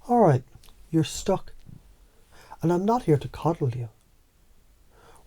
Alright, you're stuck, and I'm not here to coddle you.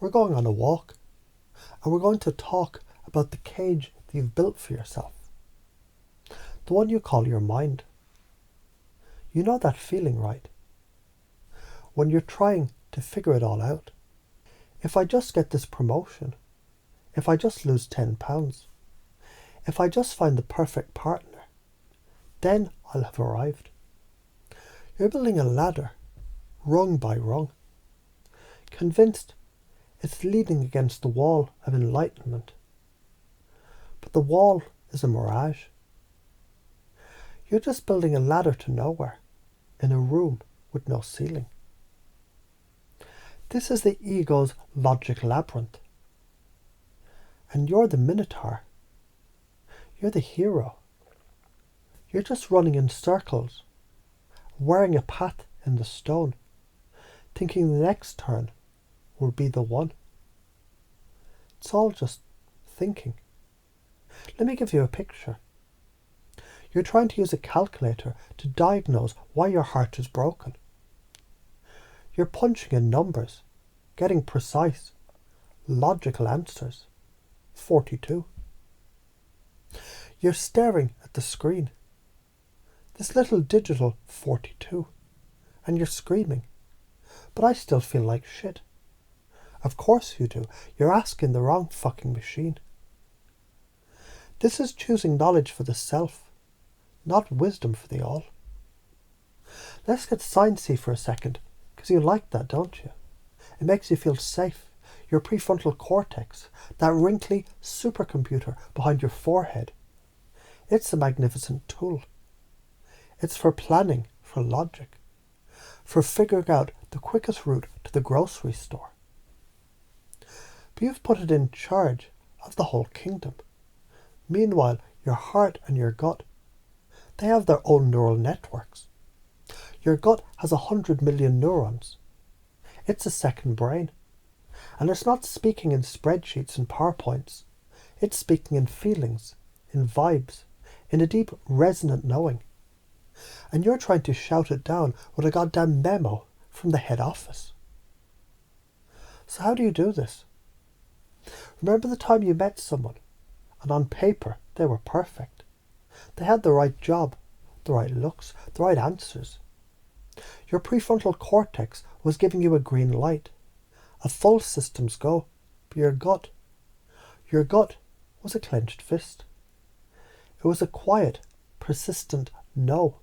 We're going on a walk, and we're going to talk about the cage that you've built for yourself. The one you call your mind. You know that feeling, right? When you're trying to figure it all out. If I just get this promotion, if I just lose £10, if I just find the perfect partner, then I'll have arrived. You're building a ladder, rung by rung, convinced it's leaning against the wall of enlightenment. But the wall is a mirage. You're just building a ladder to nowhere, in a room with no ceiling. This is the ego's logic labyrinth. And you're the minotaur. You're the hero. You're just running in circles, wearing a path in the stone, thinking the next turn will be the one. It's all just thinking. Let me give you a picture. You're trying to use a calculator to diagnose why your heart is broken. You're punching in numbers, getting precise, logical answers. 42. You're staring at the screen. This little digital 42. And you're screaming. But I still feel like shit. Of course you do. You're asking the wrong fucking machine. This is choosing knowledge for the self, not wisdom for the all. Let's get sciencey for a second, because you like that, don't you? It makes you feel safe. Your prefrontal cortex, that wrinkly supercomputer behind your forehead. It's a magnificent tool. It's for planning, for logic, for figuring out the quickest route to the grocery store. But you've put it in charge of the whole kingdom. Meanwhile, your heart and your gut, they have their own neural networks. Your gut has 100 million neurons. It's a second brain. And it's not speaking in spreadsheets and PowerPoints. It's speaking in feelings, in vibes, in a deep resonant knowing. And you're trying to shout it down with a goddamn memo from the head office. So how do you do this? Remember the time you met someone, and on paper they were perfect. They had the right job, the right looks, the right answers. Your prefrontal cortex was giving you a green light, a full systems go, but your gut was a clenched fist. It was a quiet, persistent no,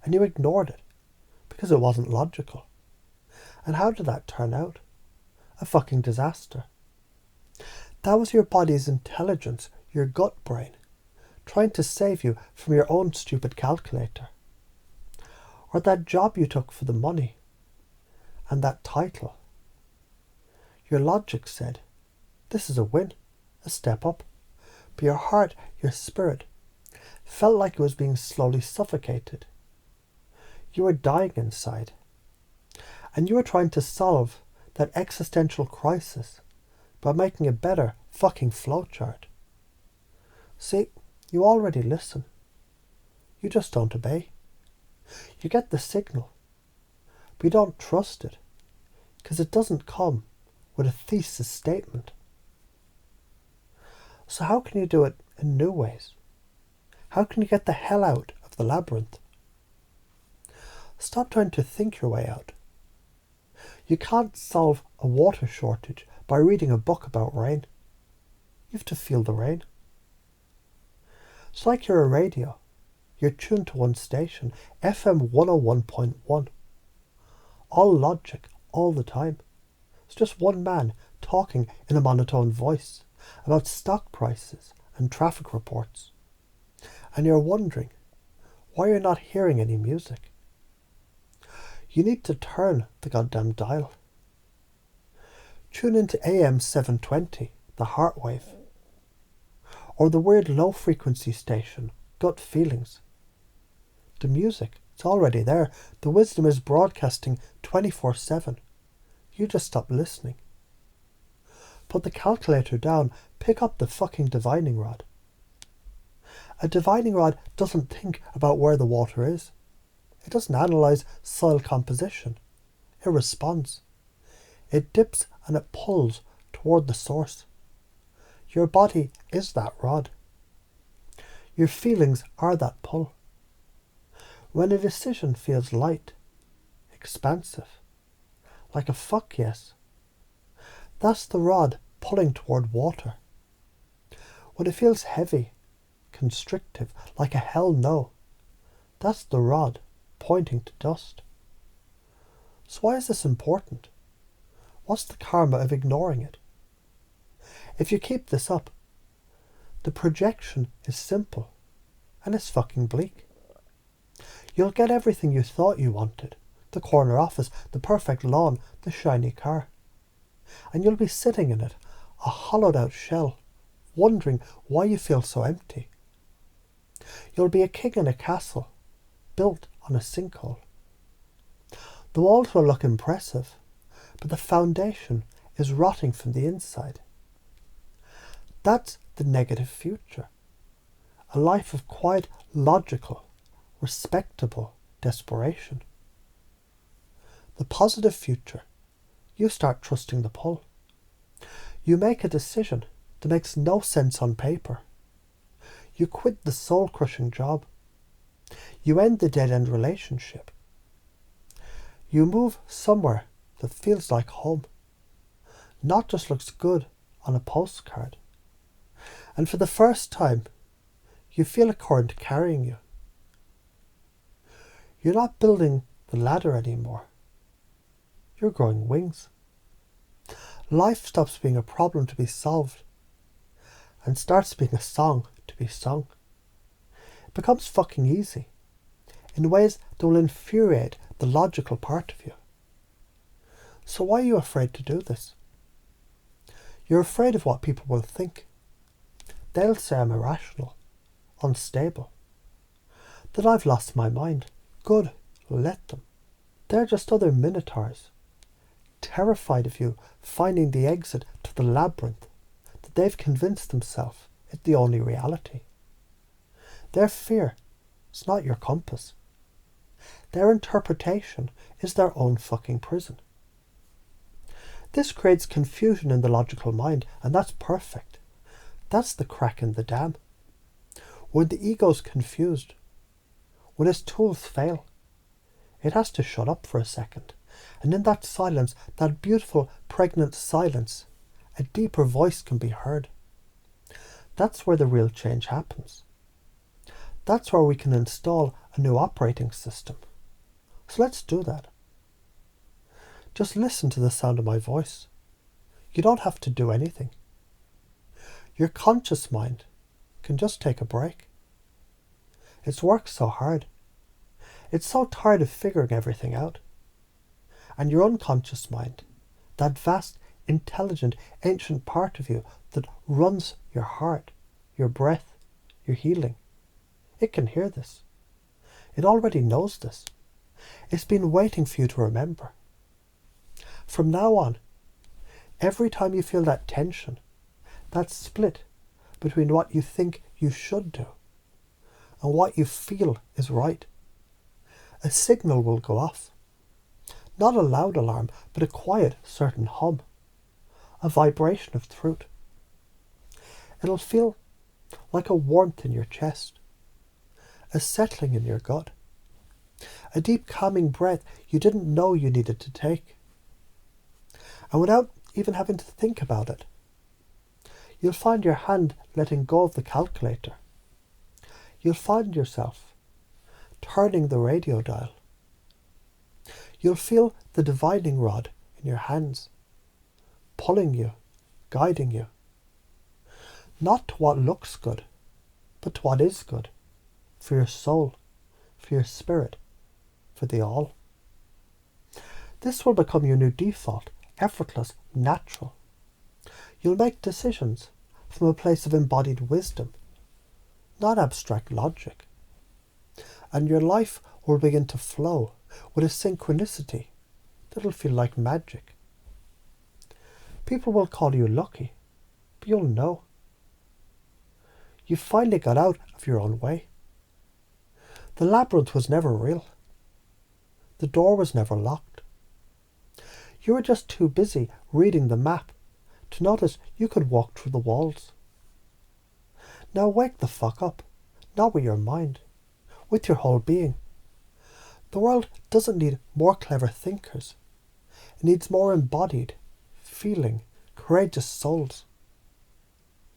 and you ignored it because it wasn't logical. And how did that turn out? A fucking disaster. That was your body's intelligence, your gut brain, trying to save you from your own stupid calculator. Or that job you took for the money, and that title. Your logic said, this is a win, a step up. But your heart, your spirit, felt like it was being slowly suffocated. You were dying inside. And you were trying to solve that existential crisis by making a better fucking flowchart. See, you already listen. You just don't obey. You get the signal, but you don't trust it, because it doesn't come with a thesis statement. So how can you do it in new ways? How can you get the hell out of the labyrinth? Stop trying to think your way out. You can't solve a water shortage by reading a book about rain. You have to feel the rain. It's like you're a radio. You're tuned to one station, FM 101.1. All logic, all the time. It's just one man talking in a monotone voice about stock prices and traffic reports. And you're wondering why you're not hearing any music. You need to turn the goddamn dial. Tune into AM 720, the heartwave. Or the weird low frequency station, Gut Feelings. The music, it's already there. The wisdom is broadcasting 24/7. You just stop listening. Put the calculator down, pick up the fucking divining rod. A divining rod doesn't think about where the water is. It doesn't analyse soil composition. It responds. It dips and it pulls toward the source. Your body is that rod. Your feelings are that pull. When a decision feels light, expansive, like a fuck yes, that's the rod pulling toward water. When it feels heavy, constrictive, like a hell no, that's the rod pointing to dust. So why is this important? What's the karma of ignoring it? If you keep this up, the projection is simple and it's fucking bleak. You'll get everything you thought you wanted, the corner office, the perfect lawn, the shiny car. And you'll be sitting in it, a hollowed out shell, wondering why you feel so empty. You'll be a king in a castle, built on a sinkhole. The walls will look impressive, but the foundation is rotting from the inside. That's the negative future. A life of quiet, logical, respectable desperation. The positive future, you start trusting the pull. You make a decision that makes no sense on paper. You quit the soul-crushing job. You end the dead-end relationship. You move somewhere that feels like home, not just looks good on a postcard. And for the first time, you feel a current carrying you. You're not building the ladder anymore. You're growing wings. Life stops being a problem to be solved and starts being a song to be sung. It becomes fucking easy in ways that will infuriate the logical part of you. So why are you afraid to do this? You're afraid of what people will think. They'll say I'm irrational, unstable, that I've lost my mind. Good, let them. They're just other minotaurs, terrified of you finding the exit to the labyrinth that they've convinced themselves is the only reality. Their fear is not your compass. Their interpretation is their own fucking prison. This creates confusion in the logical mind, and that's perfect. That's the crack in the dam. When the ego's confused, when its tools fail, it has to shut up for a second. And in that silence, that beautiful, pregnant silence, a deeper voice can be heard. That's where the real change happens. That's where we can install a new operating system. So let's do that. Just listen to the sound of my voice. You don't have to do anything. Your conscious mind can just take a break. It's worked so hard. It's so tired of figuring everything out. And your unconscious mind, that vast, intelligent, ancient part of you that runs your heart, your breath, your healing, it can hear this. It already knows this. It's been waiting for you to remember. From now on, every time you feel that tension, that split between what you think you should do and what you feel is right, a signal will go off. Not a loud alarm, but a quiet, certain hum, a vibration of truth. It'll feel like a warmth in your chest, a settling in your gut, a deep calming breath you didn't know you needed to take. And without even having to think about it, you'll find your hand letting go of the calculator. You'll find yourself turning the radio dial. You'll feel the dividing rod in your hands, pulling you, guiding you. Not to what looks good, but to what is good, for your soul, for your spirit, for the all. This will become your new default, effortless, natural. You'll make decisions from a place of embodied wisdom, not abstract logic. And your life will begin to flow with a synchronicity that'll feel like magic. People will call you lucky, but you'll know. You finally got out of your own way. The labyrinth was never real. The door was never locked. You were just too busy reading the map to notice you could walk through the walls. Now wake the fuck up, not with your mind, with your whole being. The world doesn't need more clever thinkers. It needs more embodied, feeling, courageous souls.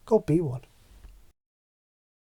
Go be one.